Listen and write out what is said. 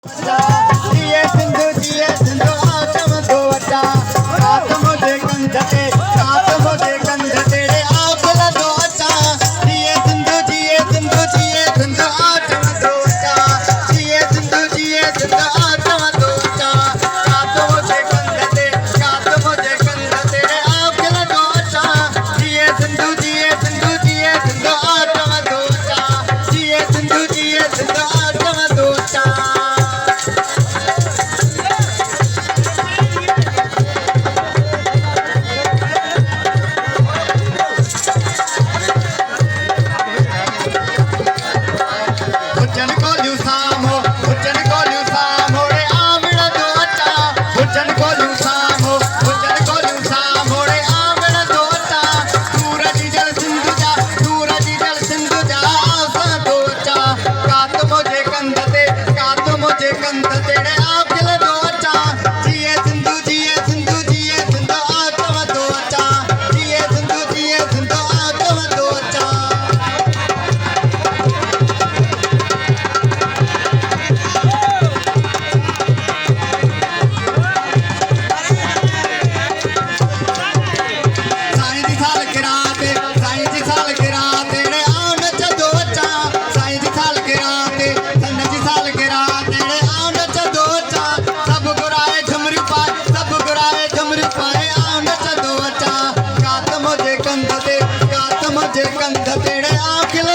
जिए सिंधु आसम दो बच्चा रात मुझे कंध ते रात मुझे कंध तेरे आखला दो अच्छा जिए सिंधु आसम दो बच्चा जिए सिंधु आसम दो बच्चा रात मुझे कंध तेरे आखला दो अच्छा जिए सिंधु आसम दो बच्चा जिए सिंधु आसम दो बच्चा भुजन को ल्यूसामो रे आमड़ा दो अच्छा भुजन को ल्यूसामो रे आमड़ा दो अच्छा सूरज जल सिंधु जा आसा दो अच्छा कात मुझे कंध तेरे आखिल दो अच्छा जिए सिंधु आत्म दो अच्छा जिए सिंधु आत्म दो अच्छा साईं जी साल गिरा तेरे आओ नच दो अच्छा साईं जी साल गिरा तेरे आओ नच दो अच्छा सब गुराए झुमरी पाए आओ नच दो अच्छा कात मुझे कंध तेरे आखिल